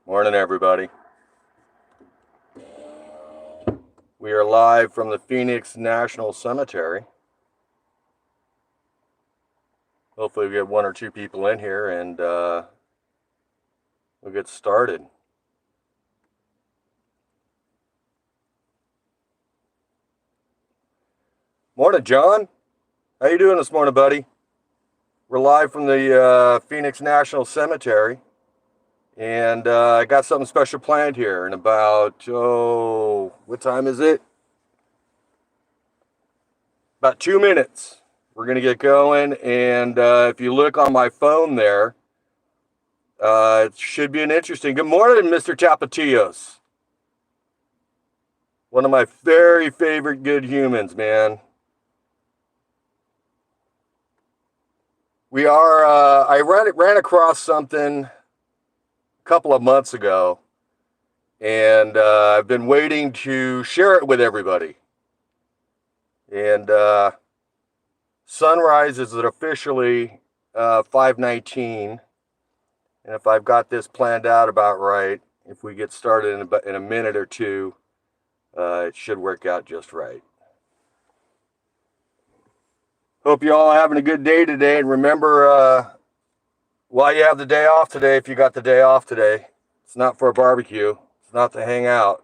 Morning, everybody. We are live from the Phoenix National Cemetery. Hopefully we get one or two people in here and we'll get started. Morning, John. How you doing this morning, buddy? We're live from the Phoenix National Cemetery. And I got something special planned here in about, what time is it? About 2 minutes. We're going to get going. And if you look on my phone there, it should be an interesting. Good morning, Mr. Tapatillos. One of my very favorite good humans, man. I ran across something couple of months ago, and I've been waiting to share it with everybody. And sunrise is officially 5:19, and if I've got this planned out about right, if we get started in a minute or two, it should work out just right. Hope you all are having a good day today, and remember, while you have the day off today, if you got the day off today, it's not for a barbecue. It's not to hang out.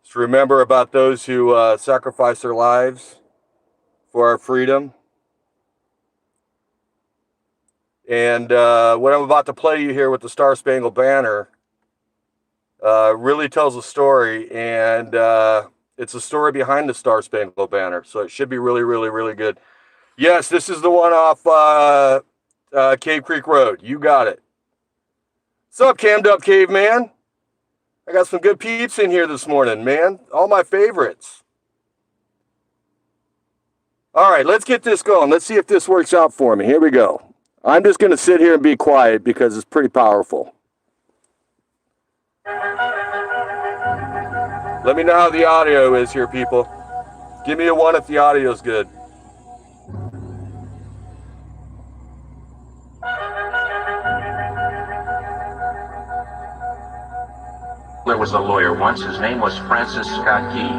Just remember about those who sacrifice their lives for our freedom. And what I'm about to play you here with the Star Spangled Banner really tells a story, and it's a story behind the Star Spangled Banner, so it should be really, really, really good. Yes, this is the one off Cave Creek Road. You got it. What's up, Cammed Up Caveman? I got some good peeps in here this morning, man. All my favorites. All right, let's get this going. Let's see if this works out for me. Here we go. I'm just going to sit here and be quiet because it's pretty powerful. Let me know how the audio is here, people. Give me a 1 if the audio is good. There was a lawyer once. His name was Francis Scott Key.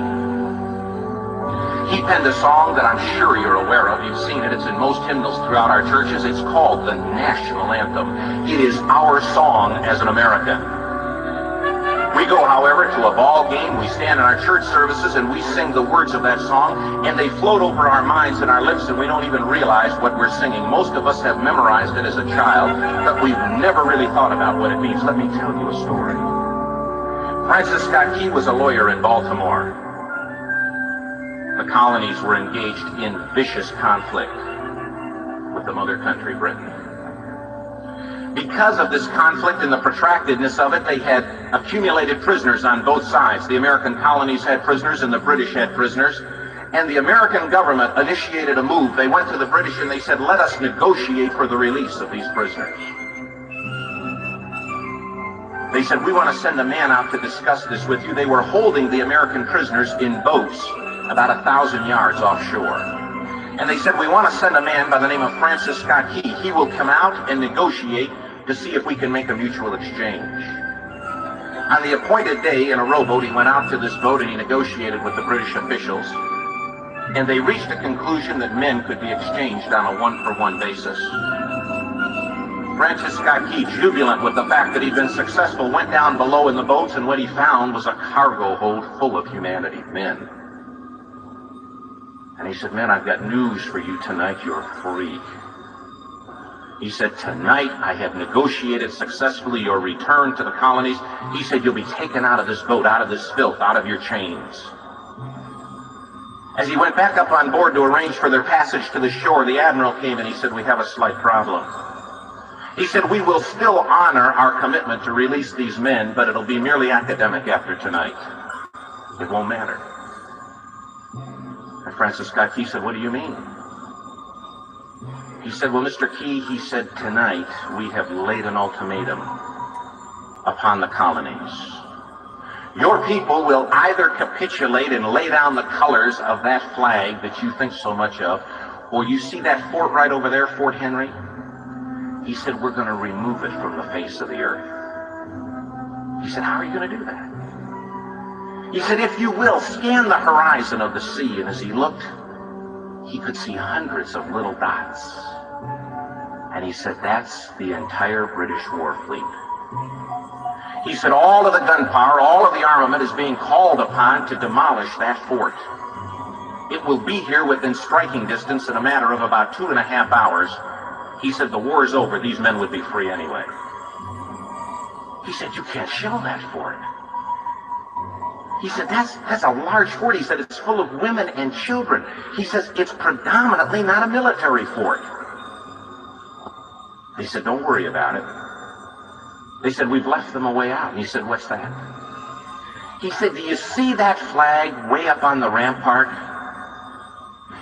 He penned a song that I'm sure you're aware of. You've seen it. It's in most hymnals throughout our churches. It's called the National Anthem. It is our song as an American. We go, however, to a ball game. We stand in our church services and we sing the words of that song, and they float over our minds and our lips, and we don't even realize what we're singing. Most of us have memorized it as a child, but we've never really thought about what it means. Let me tell you a story. Francis Scott Key was a lawyer in Baltimore. The colonies were engaged in vicious conflict with the mother country, Britain. Because of this conflict and the protractedness of it, they had accumulated prisoners on both sides. The American colonies had prisoners and the British had prisoners. And the American government initiated a move. They went to the British and they said, let us negotiate for the release of these prisoners. They said, we want to send a man out to discuss this with you. They were holding the American prisoners in boats about 1,000 yards offshore. And they said, we want to send a man by the name of Francis Scott Key. He will come out and negotiate to see if we can make a mutual exchange. On the appointed day in a rowboat, he went out to this boat and he negotiated with the British officials. And they reached a conclusion that men could be exchanged on a one-for-one basis. Francis Scott Key, jubilant with the fact that he'd been successful, went down below in the boats, and what he found was a cargo hold full of humanity, men. And he said, men, I've got news for you tonight. You're free. He said, tonight I have negotiated successfully your return to the colonies. He said, you'll be taken out of this boat, out of this filth, out of your chains. As he went back up on board to arrange for their passage to the shore, the admiral came and he said, we have a slight problem. He said, we will still honor our commitment to release these men, but it'll be merely academic after tonight. It won't matter. And Francis Scott Key said, what do you mean? He said, well, Mr. Key, he said, tonight we have laid an ultimatum upon the colonies. Your people will either capitulate and lay down the colors of that flag that you think so much of, or you see that fort right over there, Fort Henry? He said, we're going to remove it from the face of the earth. He said, how are you going to do that? He said, if you will, scan the horizon of the sea. And as he looked, he could see hundreds of little dots. And he said, that's the entire British war fleet. He said, all of the gunpowder, all of the armament is being called upon to demolish that fort. It will be here within striking distance in a matter of about 2.5 hours. He said, the war is over. These men would be free anyway. He said, you can't shell that fort. He said, that's a large fort. He said, it's full of women and children. He says, it's predominantly not a military fort. They said, don't worry about it. They said, we've left them a way out. And he said, what's that? He said, do you see that flag way up on the rampart?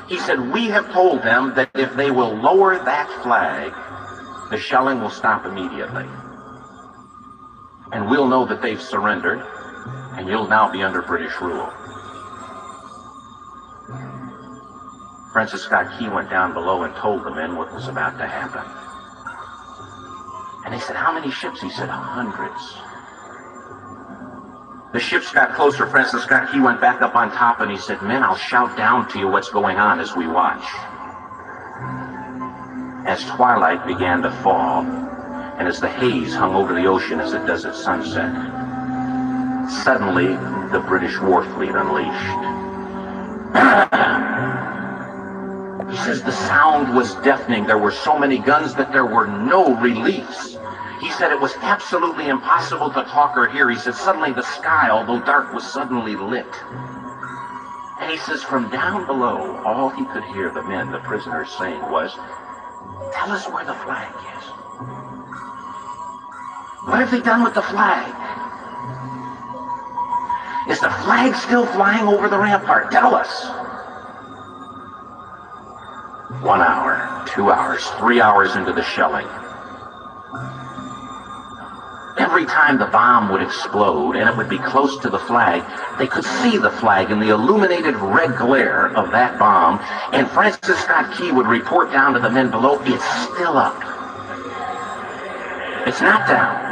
He said, we have told them that if they will lower that flag, the shelling will stop immediately. And we'll know that they've surrendered, and you'll now be under British rule. Francis Scott Key went down below and told the men what was about to happen. And they said, how many ships? He said, hundreds. The ships got closer. Francis Scott Key went back up on top and he said, men, I'll shout down to you what's going on as we watch. As twilight began to fall, and as the haze hung over the ocean as it does at sunset, suddenly the British war fleet unleashed. He says the sound was deafening. There were so many guns that there were no reliefs. He said it was absolutely impossible to talk or hear. He said suddenly the sky, although dark, was suddenly lit. And he says from down below, all he could hear the men, the prisoners, saying was, tell us where the flag is. What have they done with the flag? Is the flag still flying over the rampart? Tell us. 1 hour, 2 hours, 3 hours into the shelling, every time the bomb would explode and it would be close to the flag, they could see the flag in the illuminated red glare of that bomb, and Francis Scott Key would report down to the men below, it's still up. It's not down.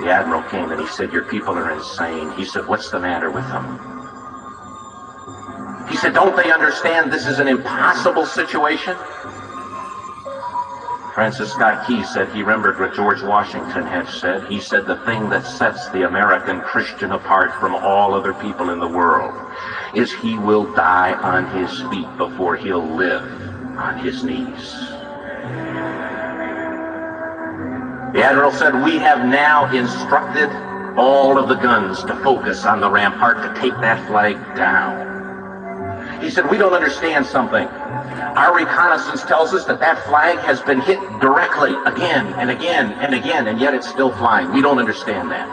The admiral came and he said, your people are insane. He said, what's the matter with them? He said, don't they understand this is an impossible situation? Francis Scott Key said he remembered what George Washington had said. He said the thing that sets the American Christian apart from all other people in the world is he will die on his feet before he'll live on his knees. The admiral said, we have now instructed all of the guns to focus on the rampart to take that flag down. He said, we don't understand something. Our reconnaissance tells us that that flag has been hit directly again and again and again, and yet it's still flying. We don't understand that.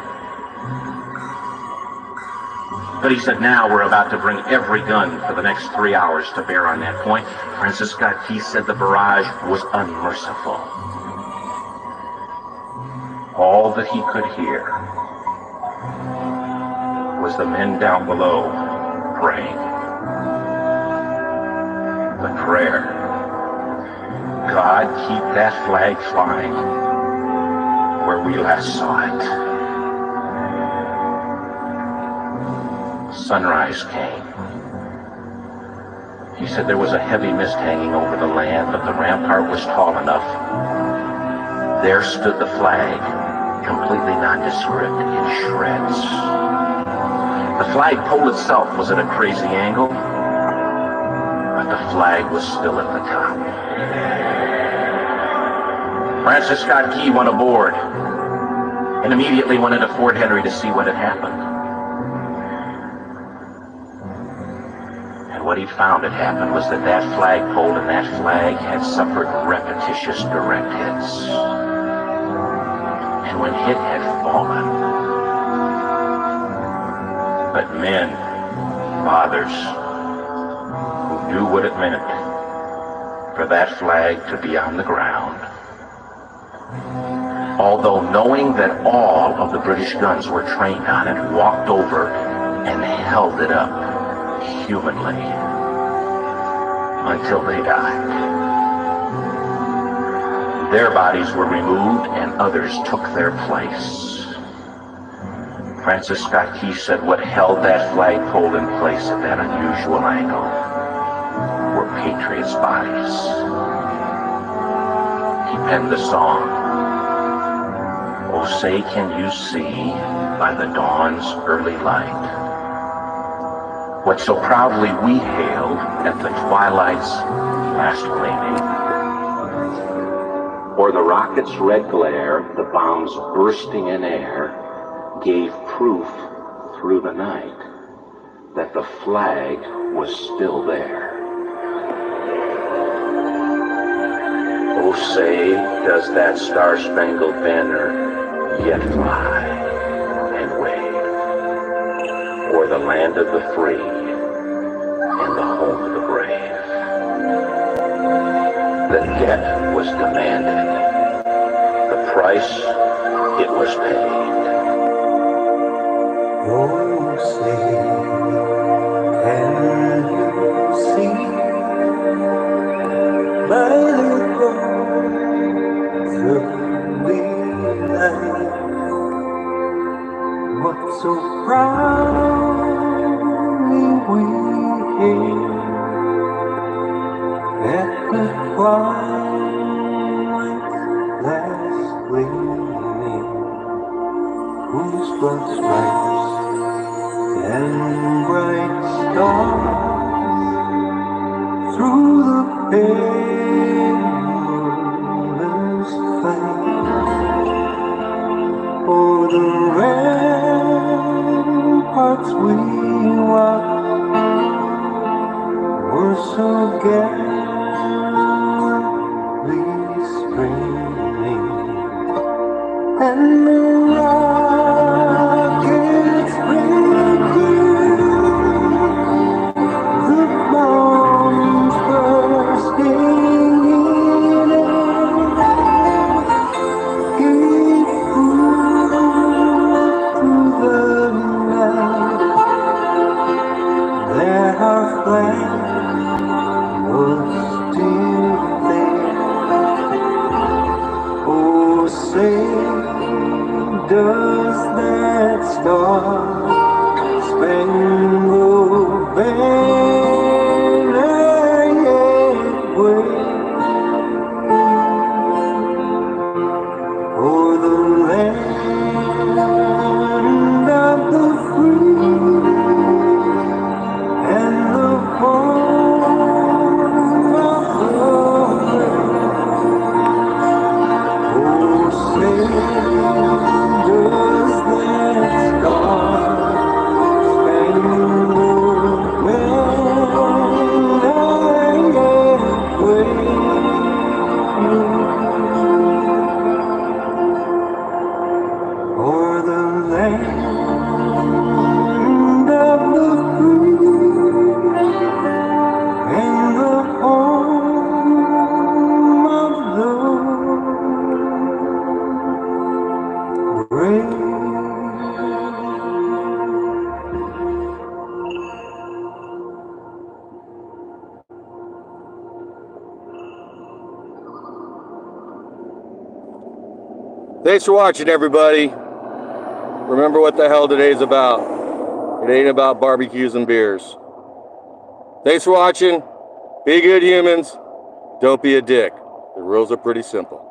But he said, now we're about to bring every gun for the next 3 hours to bear on that point. Francis Scott Key said the barrage was unmerciful. All that he could hear was the men down below praying. The prayer, God, keep that flag flying where we last saw it. Sunrise came. He said there was a heavy mist hanging over the land, but the rampart was tall enough. There stood the flag, completely nondescript, in shreds. The flagpole itself was at a crazy angle, but the flag was still at the top. Francis Scott Key went aboard and immediately went into Fort Henry to see what had happened. And what he found had happened was that that flagpole and that flag had suffered repetitious direct hits. And when hit had fallen, but men, fathers, who knew what it meant for that flag to be on the ground, although knowing that all of the British guns were trained on it, walked over and held it up humanly until they died. Their bodies were removed and others took their place. Francis Scott Key said what held that flagpole in place at that unusual angle were patriots' bodies. He penned the song, "Oh, say can you see by the dawn's early light what so proudly we hailed at the twilight's last gleaming? O'er the rocket's red glare, the bombs bursting in air gave proof through the night that the flag was still there. Oh, say, does that star-spangled banner yet fly and wave o'er the land of the free and the home of the brave? The debt was demanded, the price it was paid. Oh, say, can you see by the dawn's early light what so proudly we hailed at the twilight's last gleaming, whose broad stripes and bright stars through the perilous fight o'er the ramparts we watched were so gallantly streaming, and the rockets the bombs bursting in air gave proof to the night that our flag was still there. Oh, say, does that star-spangled banner yet wave o'er the land of the free and the home of the brave? Oh, say, does that star-spangled banner yet wave o'er the land of the free and the home of the brave? Thanks for watching, everybody. Remember what the hell today's about. It ain't about barbecues and beers. Thanks for watching. Be good humans. Don't be a dick. The rules are pretty simple.